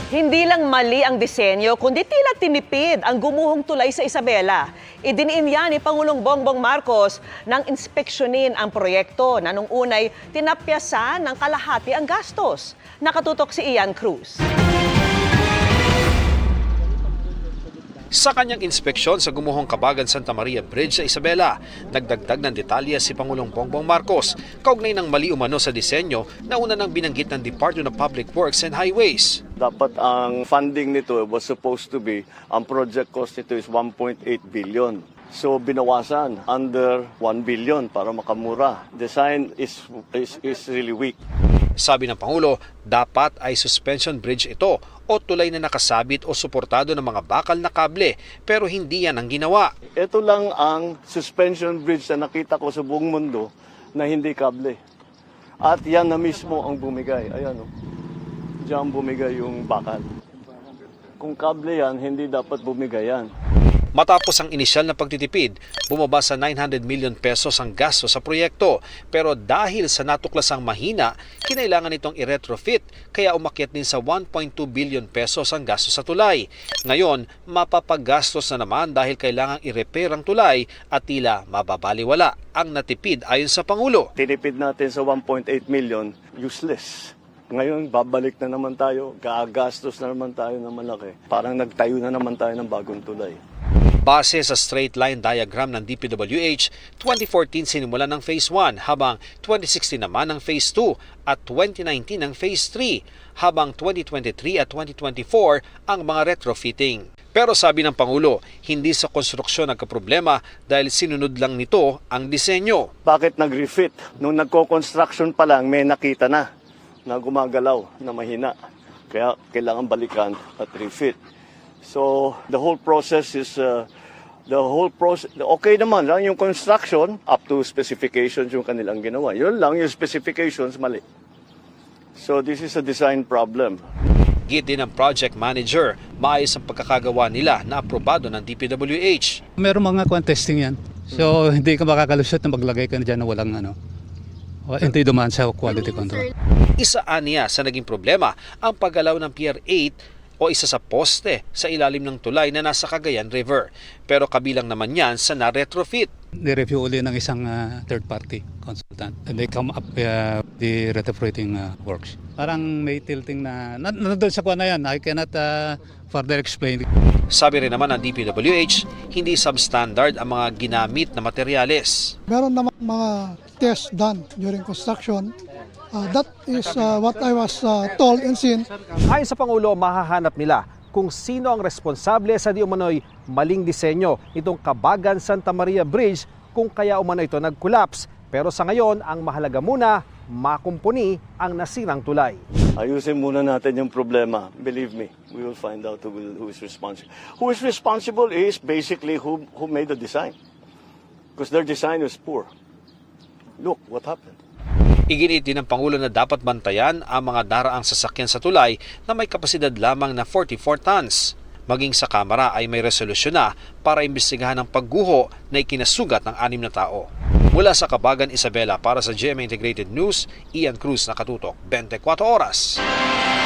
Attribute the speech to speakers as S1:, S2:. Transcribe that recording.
S1: Hindi lang mali ang disenyo, kundi tila tinipid ang gumuhong tulay sa Isabela. Idiniin yan ni Pangulong Bongbong Marcos nang inspeksyonin ang proyekto na nung unay tinapyasan ng kalahati ang gastos. Nakatutok si Ian Cruz.
S2: Sa kanyang inspeksyon sa gumuhong Kabagan Santa Maria Bridge sa Isabela, nagdagdag ng detalye si Pangulong Bongbong Marcos kaugnay ng mali umano sa disenyo na una nang binanggit ng Department of Public Works and Highways.
S3: Dapat ang funding nito was supposed to be, ang project cost nito is 1.8 billion. So binawasan under 1 billion para makamura. Design is really weak.
S2: Sabi ng Pangulo, dapat ay suspension bridge ito o tulay na nakasabit o suportado ng mga bakal na kable, pero hindi yan ang ginawa.
S3: Ito lang ang suspension bridge na nakita ko sa buong mundo na hindi kable. At yan na mismo ang bumigay. Ayan o. Diyan bumigay yung bakal. Kung kable yan, hindi dapat bumigay yan.
S2: Matapos ang inisyal na pagtitipid, bumaba sa 900 million pesos ang gasto sa proyekto. Pero dahil sa natuklasang mahina, kinailangan itong i-retrofit, kaya umakyat din sa 1.2 billion pesos ang gasto sa tulay. Ngayon, mapapagastos na naman dahil kailangang i-repair ang tulay at tila mababaliwala ang natipid ayon sa Pangulo.
S3: Tinipid natin sa 1.8 million, useless. Ngayon, babalik na naman tayo, gagastos na naman tayo ng malaki. Parang nagtayo na naman tayo ng bagong tulay.
S2: Base sa straight line diagram ng DPWH, 2014 sinimulan ng Phase 1 habang 2016 naman ang Phase 2 at 2019 ang Phase 3 habang 2023 at 2024 ang mga retrofitting. Pero sabi ng Pangulo, hindi sa konstruksyon nagkaproblema dahil sinunod lang nito ang disenyo.
S3: Bakit nag-refit? Nung nagko-construction pa lang, may nakita na gumagalaw, na mahina. Kaya kailangan balikan at refit. So the whole process is okay naman lang yung construction up to specifications yung kanilang ginawa. Yun lang yung specifications mali. So this is a design problem.
S2: Git din ng project manager, maayos ang pagkakagawa nila na aprobado ng DPWH.
S4: Meron mga testing yan. So hindi ka makakalusot na maglagay ka na dyan na walang hindi dumaan sa quality control.
S2: Isa aniya sa naging problema ang paggalaw ng Pier 8 o isa sa poste sa ilalim ng tulay na nasa Cagayan River. Pero kabilang naman yan sa na-retrofit.
S4: Ni-review uli ng isang third-party consultant. And they come up the retrofitting works. Parang may tilting na nandun sa kuha na yan. I cannot further explain.
S2: Sabi rin naman ng DPWH, hindi substandard ang mga ginamit na materyales.
S5: Meron naman mga tests done during construction. That is what I was told and seen.
S2: Ayon sa Pangulo, mahahanap nila kung sino ang responsable sa di umano'y maling disenyo nitong Kabagan Santa Maria Bridge kung kaya umano ito nag-collapse. Pero sa ngayon, ang mahalaga muna, makumpuni ang nasirang tulay.
S3: Ayusin muna natin yung problema. Believe me, we will find out who is responsible. Who is responsible is basically who made the design. Because their design was poor. Look what happened.
S2: Iginiit din ng Pangulo na dapat bantayan ang mga daraang sasakyan sa tulay na may kapasidad lamang na 44 tons. Maging sa Kamara ay may resolusyon na para imbestigahan ang pagguho na ikinasugat ng 6 na tao. Mula sa Kabagan, Isabela, para sa GMA Integrated News, Ian Cruz, Nakatutok, 24 Oras.